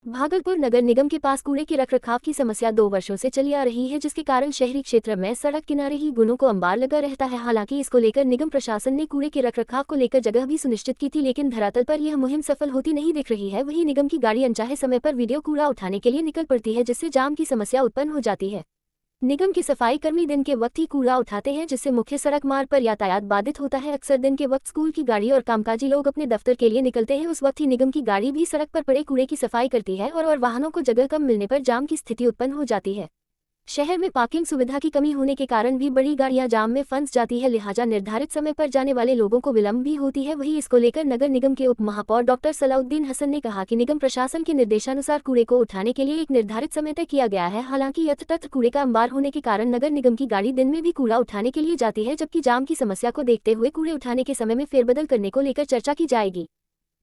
भागलपुर नगर निगम के पास कूड़े के रखरखाव की समस्या 2 वर्षों से चली आ रही है, जिसके कारण शहरी क्षेत्र में सड़क किनारे ही गुनों को अंबार लगा रहता है। हालांकि इसको लेकर निगम प्रशासन ने कूड़े के रखरखाव को लेकर जगह भी सुनिश्चित की थी, लेकिन धरातल पर यह मुहिम सफल होती नहीं दिख रही है। वहीं निगम की गाड़ी अनचाहे समय पर वीडियो कूड़ा उठाने के लिए निकल पड़ती है, जिससे जाम की समस्या उत्पन्न हो जाती है। निगम के सफाई कर्मी दिन के वक्त ही कूड़ा उठाते हैं, जिससे मुख्य सड़क मार्ग पर यातायात बाधित होता है। अक्सर दिन के वक्त स्कूल की गाड़ी और कामकाजी लोग अपने दफ्तर के लिए निकलते हैं, उस वक्त ही निगम की गाड़ी भी सड़क पर पड़े कूड़े की सफाई करती है और वाहनों को जगह कम मिलने पर जाम की स्थिति उत्पन्न हो जाती है। शहर में पार्किंग सुविधा की कमी होने के कारण भी बड़ी गाड़ियां जाम में फंस जाती है, लिहाजा निर्धारित समय पर जाने वाले लोगों को विलंब भी होती है। वहीं इसको लेकर नगर निगम के उप महापौर डॉक्टर सलाउद्दीन हसन ने कहा कि निगम प्रशासन के निर्देशानुसार कूड़े को उठाने के लिए एक निर्धारित समय तय किया गया है। हालांकि यथातथ कूड़े का अंबार होने के कारण नगर निगम की गाड़ी दिन में भी कूड़ा उठाने के लिए जाती है, जबकि जाम की समस्या को देखते हुए कूड़े उठाने के समय में फेरबदल करने को लेकर चर्चा की जाएगी।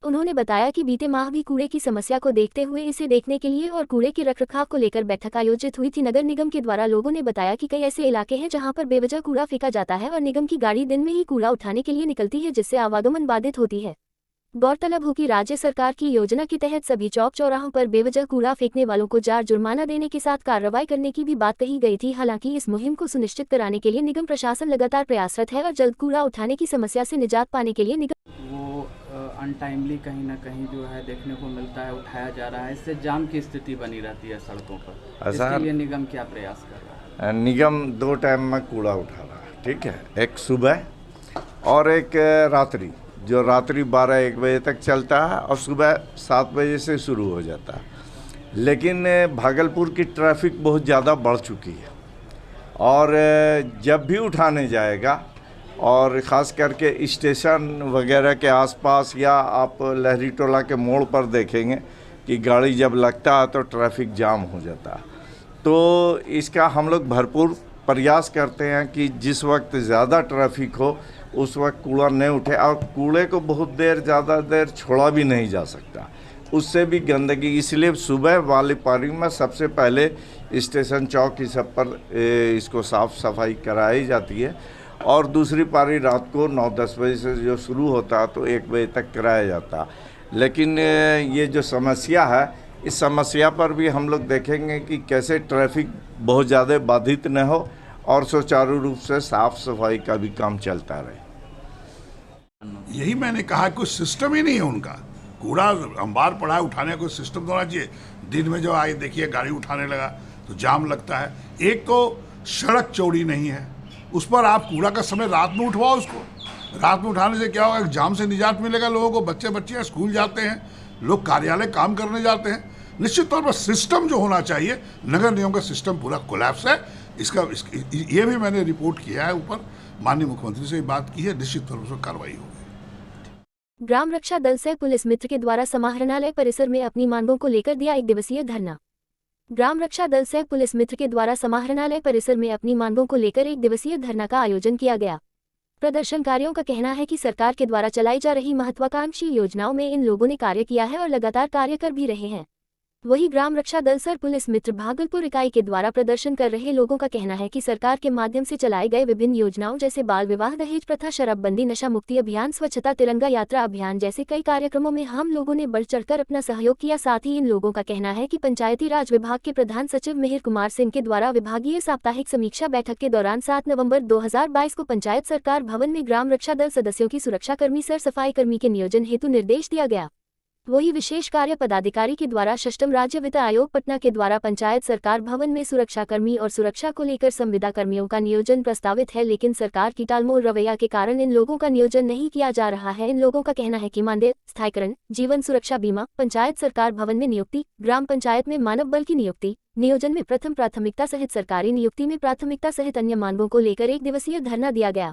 उन्होंने बताया कि बीते माह भी कूड़े की समस्या को देखते हुए इसे देखने के लिए और कूड़े के रखरखाव को लेकर बैठक आयोजित हुई थी। नगर निगम के द्वारा लोगों ने बताया कि कई ऐसे इलाके हैं जहां पर बेवजह कूड़ा फेंका जाता है और निगम की गाड़ी दिन में ही कूड़ा उठाने के लिए निकलती है, जिससे आवागमन बाधित होती है। गौरतलब हो कि राज्य सरकार की योजना के तहत सभी चौक चौराहों पर बेवजह कूड़ा फेंकने वालों को जार जुर्माना देने के साथ कार्रवाई करने की भी बात कही गई थी। हालांकि इस मुहिम को सुनिश्चित कराने के लिए निगम प्रशासन लगातार प्रयासरत है और जल्द कूड़ा उठाने की समस्या से निजात पाने के लिए अनटाइमली कहीं ना कहीं जो है देखने को मिलता है, उठाया जा रहा है। इससे जाम की स्थिति बनी रहती है सड़कों पर। इसके लिए निगम क्या प्रयास कर रहा है? निगम 2 टाइम में कूड़ा उठा रहा है, ठीक है, एक सुबह और एक रात्रि। जो रात्रि 12-1 बजे तक चलता है और सुबह 7 बजे से शुरू हो जाता है। लेकिन भागलपुर की ट्रैफिक बहुत ज़्यादा बढ़ चुकी है और जब भी उठाने जाएगा और ख़ास करके स्टेशन वगैरह के आसपास या आप लहरी टोला के मोड़ पर देखेंगे कि गाड़ी जब लगता है तो ट्रैफिक जाम हो जाता है। तो इसका हम लोग भरपूर प्रयास करते हैं कि जिस वक्त ज़्यादा ट्रैफिक हो उस वक्त कूड़ा नहीं उठे, और कूड़े को बहुत देर ज़्यादा देर छोड़ा भी नहीं जा सकता, उससे भी गंदगी। इसलिए सुबह वाली पारी में सबसे पहले स्टेशन चौक ही सब पर इसको साफ़ सफाई कराई जाती है और दूसरी पारी रात को 9-10 बजे से जो शुरू होता है तो 1 बजे तक कराया जाता है। लेकिन ये जो समस्या है, इस समस्या पर भी हम लोग देखेंगे कि कैसे ट्रैफिक बहुत ज़्यादा बाधित न हो और सुचारू रूप से साफ़ सफाई का भी काम चलता रहे। यही मैंने कहा, कुछ सिस्टम ही नहीं है उनका। कूड़ा अंबार पड़ा है, उठाने का कोई सिस्टम होना चाहिए। दिन में जो आए देखिए गाड़ी उठाने लगा तो जाम लगता है। एक तो सड़क चौड़ी नहीं है, उस पर आप कूड़ा का समय रात में उठवाओ। उसको रात में उठाने से क्या होगा, जाम से निजात मिलेगा लोगों को। बच्चे बच्चियाँ स्कूल जाते हैं, लोग कार्यालय काम करने जाते हैं। निश्चित तौर पर सिस्टम जो होना चाहिए, नगर निगम का सिस्टम पूरा कोलैप्स है। ये भी मैंने रिपोर्ट किया है ऊपर, माननीय मुख्यमंत्री से बात की है, निश्चित तौर पर कार्रवाई होगी। ग्राम रक्षा दल सह पुलिस मित्र के द्वारा समाहरणालय परिसर में अपनी मांगों को लेकर दिया 1 दिवसीय धरना। ग्राम रक्षा दल सह पुलिस मित्र के द्वारा समाहरणालय परिसर में अपनी मांगों को लेकर 1 दिवसीय धरना का आयोजन किया गया। प्रदर्शनकारियों का कहना है कि सरकार के द्वारा चलाई जा रही महत्वाकांक्षी योजनाओं में इन लोगों ने कार्य किया है और लगातार कार्य कर भी रहे हैं। वहीं ग्राम रक्षा दल सर पुलिस मित्र भागलपुर इकाई के द्वारा प्रदर्शन कर रहे लोगों का कहना है कि सरकार के माध्यम से चलाए गए विभिन्न योजनाओं जैसे बाल विवाह, दहेज प्रथा, शराबबंदी, नशा मुक्ति अभियान, स्वच्छता, तिरंगा यात्रा अभियान जैसे कई कार्यक्रमों में हम लोगों ने बढ़ चढ़कर अपना सहयोग किया। साथ ही इन लोगों का कहना है कि पंचायती राज विभाग के प्रधान सचिव मिहिर कुमार सिंह के द्वारा विभागीय साप्ताहिक समीक्षा बैठक के दौरान 7 नवंबर 2022 को पंचायत सरकार भवन में ग्राम रक्षा दल सदस्यों की सुरक्षाकर्मी सर सफाई कर्मी के नियोजन हेतु निर्देश दिया गया। वही विशेष कार्य पदाधिकारी के द्वारा 6वीं राज्य वित्त आयोग पटना के द्वारा पंचायत सरकार भवन में सुरक्षाकर्मी और सुरक्षा को लेकर संविदा कर्मियों का नियोजन प्रस्तावित है, लेकिन सरकार की टालमटोल रवैया के कारण इन लोगों का नियोजन नहीं किया जा रहा है। इन लोगों का कहना है कि मानदेय, स्थायीकरण, जीवन सुरक्षा बीमा, पंचायत सरकार भवन में नियुक्ति, ग्राम पंचायत में मानव बल की नियुक्ति, नियोजन में प्रथम प्राथमिकता सहित सरकारी नियुक्ति में प्राथमिकता सहित अन्य मांगों को लेकर 1 दिवसीय धरना दिया गया।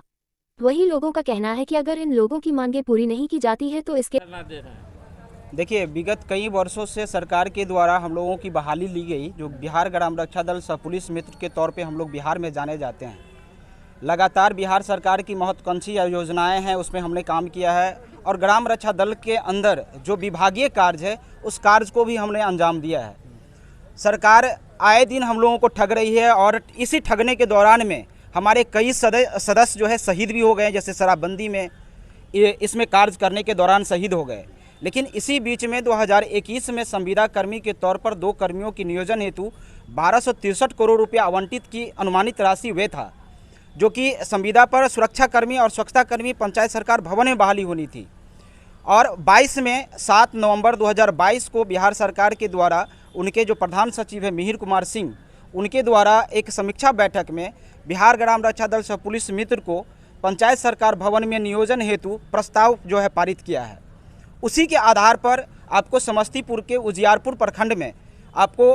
वही लोगों का कहना है कि अगर इन लोगों की मांगें पूरी नहीं की जाती है तो इसके देखिए, विगत कई वर्षों से सरकार के द्वारा हम लोगों की बहाली ली गई, जो बिहार ग्राम रक्षा दल सह पुलिस मित्र के तौर पे हम लोग बिहार में जाने जाते हैं। लगातार बिहार सरकार की महत्वाकांक्षी योजनाएं हैं, उसमें हमने काम किया है और ग्राम रक्षा दल के अंदर जो विभागीय कार्य है उस कार्य को भी हमने अंजाम दिया है। सरकार आए दिन हम लोगों को ठग रही है और इसी ठगने के दौरान में हमारे कई सदस्य जो है शहीद भी हो गए, जैसे शराबबंदी में इसमें कार्य करने के दौरान शहीद हो गए। लेकिन इसी बीच में 2021 में संविदा कर्मी के तौर पर 2 कर्मियों की नियोजन हेतु 1263 करोड़ रुपया आवंटित की अनुमानित राशि वे था, जो कि संविदा पर सुरक्षा कर्मी और स्वच्छता कर्मी पंचायत सरकार भवन में बहाली होनी थी। और 22 में 7 नवंबर 2022 को बिहार सरकार के द्वारा उनके जो प्रधान सचिव है मिहिर कुमार सिंह, उनके द्वारा एक समीक्षा बैठक में बिहार ग्राम रक्षा दल सह पुलिस मित्र को पंचायत सरकार भवन में नियोजन हेतु प्रस्ताव जो है पारित किया है। उसी के आधार पर आपको समस्तीपुर के उजियारपुर प्रखंड में आपको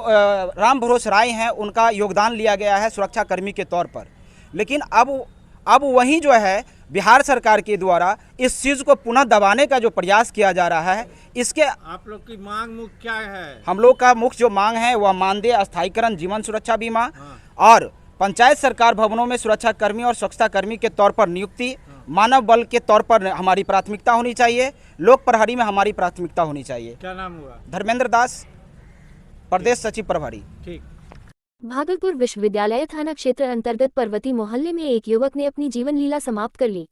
राम भरोस राय हैं, उनका योगदान लिया गया है सुरक्षा कर्मी के तौर पर। लेकिन अब वहीं जो है बिहार सरकार के द्वारा इस चीज़ को पुनः दबाने का जो प्रयास किया जा रहा है, इसके आप लोग की मांग मुख्य क्या है? हम लोग का मुख्य जो मांग है वह मानदेय स्थायीकरण, जीवन सुरक्षा बीमा और पंचायत सरकार भवनों में सुरक्षा कर्मी और स्वच्छता कर्मी के तौर पर नियुक्ति, मानव बल के तौर पर हमारी प्राथमिकता होनी चाहिए, लोक प्रहरी में हमारी प्राथमिकता होनी चाहिए। क्या नाम हुआ? धर्मेंद्र दास, प्रदेश सचिव प्रभारी। ठीक। भागलपुर विश्वविद्यालय थाना क्षेत्र अंतर्गत पर्वती मोहल्ले में एक युवक ने अपनी जीवन लीला समाप्त कर ली।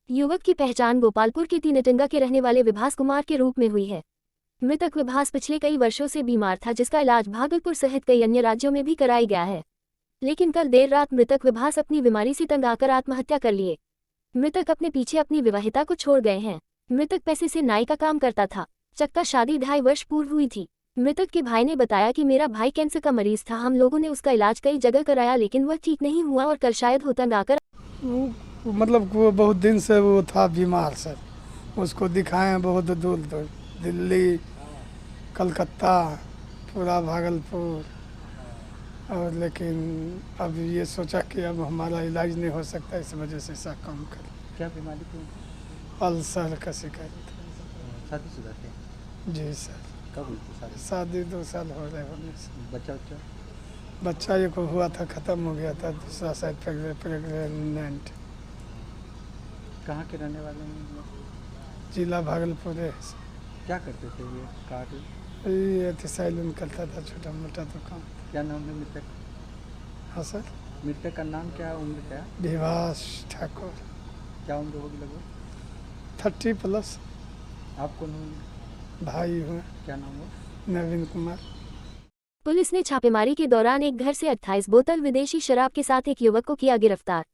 युवक की पहचान गोपालपुर के तीनटंगा के रहने वाले विभास कुमार के रूप में हुई है। मृतक विभास पिछले कई वर्षों से बीमार था, जिसका इलाज भागलपुर सहित कई अन्य राज्यों में भी कराया गया है। लेकिन कल देर रात मृतक विभास अपनी बीमारी से तंग आकर आत्महत्या कर लिए। मृतक अपने पीछे अपनी विवाहिता को छोड़ गए हैं। मृतक पैसे से नाई का काम करता था। चक्का शादी 2.5 वर्ष पूर्व हुई थी। मृतक के भाई ने बताया कि मेरा भाई कैंसर का मरीज था, हम लोगों ने उसका इलाज कई जगह कराया लेकिन वह ठीक नहीं हुआ और कल शायद हो तंग आकर मतलब वो बहुत दिन से वो था बीमार सर। उसको दिखाए बहुत दूर दूर, दिल्ली, कलकत्ता, पूरा भागलपुर, और लेकिन अब ये सोचा कि अब हमारा इलाज नहीं हो सकता, इस वजह से ऐसा काम कर। क्या बीमारी थी? अल्सर का शिकायत। शादीशुदा थे? जी सर। कब हुई थी शादी? शादी 2 साल हो रहे होने से। बच्चा एक हुआ था, ख़त्म हो गया था, दूसरा शायद प्रेग्नेंट। कहाँ के रहने वाले हैं? जिला भागलपुर है। क्या करते थे ये कार्य? ये सैलून करता था, छोटा मोटा दुकान। क्या नाम है मृतक? हाँ सर। मृतक का नाम क्या, उम्र क्या? विभास ठाकुर। क्या उम्र होगी लगभग? 30+। आप कौन हो? भाई हुए। क्या नाम हो? नवीन कुमार। पुलिस ने छापेमारी के दौरान एक घर से 28 बोतल विदेशी शराब के साथ एक युवक को किया गिरफ्तार।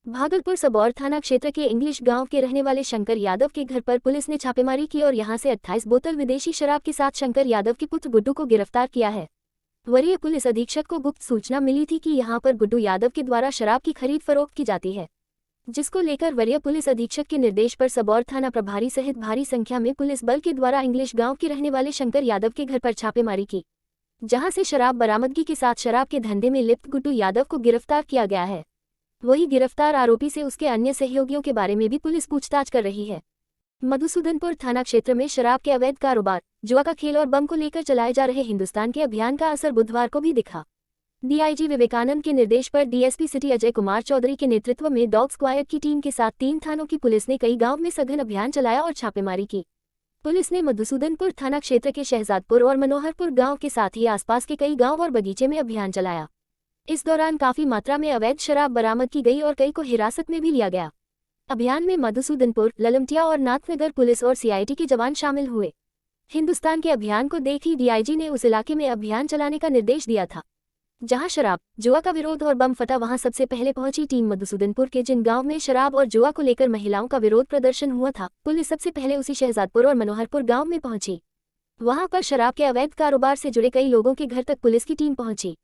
भागलपुर सबौर थाना क्षेत्र के इंग्लिश गांव के रहने वाले शंकर यादव के घर पर पुलिस ने छापेमारी की और यहां से 28 बोतल विदेशी शराब के साथ शंकर यादव के पुत्र गुड्डू को गिरफ्तार किया है। वरीय पुलिस अधीक्षक को गुप्त सूचना मिली थी कि यहां पर गुड्डू यादव के द्वारा शराब की खरीद फरोख्त की जाती है, जिसको लेकर वरीय पुलिस अधीक्षक के निर्देश पर सबौर थाना प्रभारी सहित भारी संख्या में पुलिस बल के द्वारा इंग्लिश गांव के रहने वाले शंकर यादव के घर पर छापेमारी की, जहां से शराब बरामदगी के साथ शराब के धंधे में लिप्त गुड्डू यादव को गिरफ्तार किया गया है। वही गिरफ्तार आरोपी से उसके अन्य सहयोगियों के बारे में भी पुलिस पूछताछ कर रही है। मधुसूदनपुर थाना क्षेत्र में शराब के अवैध कारोबार, जुआ का खेल और बम को लेकर चलाए जा रहे हिंदुस्तान के अभियान का असर बुधवार को भी दिखा। डीआईजी विवेकानंद के निर्देश पर डीएसपी सिटी अजय कुमार चौधरी के नेतृत्व में डॉग स्क्वायड की टीम के साथ 3 थानों की पुलिस ने कई गांव में सघन अभियान चलाया और छापेमारी की। पुलिस ने मधुसूदनपुर थाना क्षेत्र के शहजादपुर और मनोहरपुर गांव के साथ ही आसपास के कई गांव और बगीचे में अभियान चलाया। इस दौरान काफी मात्रा में अवैध शराब बरामद की गई और कई को हिरासत में भी लिया गया। अभियान में मधुसूदनपुर, ललमटिया और नाथनगर पुलिस और सीआईटी के जवान शामिल हुए। हिंदुस्तान के अभियान को देख ही डीआईजी ने उस इलाके में अभियान चलाने का निर्देश दिया था। जहां शराब, जुआ का विरोध और बम फटा, वहां सबसे पहले पहुंची टीम मधुसूदनपुर के जिन गांव में शराब और जुआ को लेकर महिलाओं का विरोध प्रदर्शन हुआ था, पुलिस सबसे पहले उसी शहजादपुर और मनोहरपुर गांव में पहुंची। वहां पर शराब के अवैध कारोबार से जुड़े कई लोगों के घर तक पुलिस की टीम पहुंची।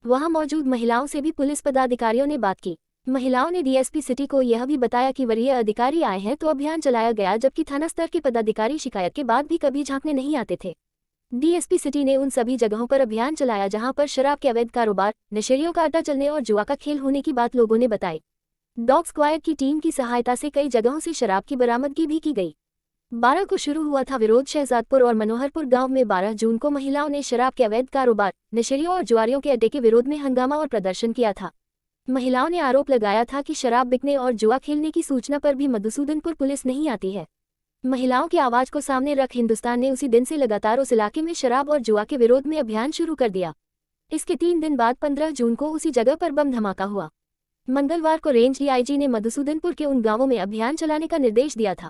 वहां मौजूद महिलाओं से भी पुलिस पदाधिकारियों ने बात की। महिलाओं ने डीएसपी सिटी को यह भी बताया कि वरीय अधिकारी आए हैं तो अभियान चलाया गया, जबकि थाना स्तर के पदाधिकारी शिकायत के बाद भी कभी झांकने नहीं आते थे। डीएसपी सिटी ने उन सभी जगहों पर अभियान चलाया जहां पर शराब के अवैध कारोबार, नशेड़ियों का अड्डा चलने और जुआ का खेल होने की बात लोगों ने बताई। डॉग स्क्वायड की टीम की सहायता से कई जगहों से शराब की बरामदगी भी की गई। 12 को शुरू हुआ था विरोध। शहजादपुर और मनोहरपुर गांव में 12 जून को महिलाओं ने शराब के अवैध कारोबार, नशेड़ियों और जुआरियों के अड्डे के विरोध में हंगामा और प्रदर्शन किया था। महिलाओं ने आरोप लगाया था कि शराब बिकने और जुआ खेलने की सूचना पर भी मधुसूदनपुर पुलिस नहीं आती है। महिलाओं की आवाज को सामने रख हिंदुस्तान ने उसी दिन से लगातार उस इलाके में शराब और जुआ के विरोध में अभियान शुरू कर दिया। इसके 3 दिन बाद 15 जून को उसी जगह पर बम धमाका हुआ। मंगलवार को रेंज डीआईजी ने मधुसूदनपुर के उन गांवों में अभियान चलाने का निर्देश दिया था।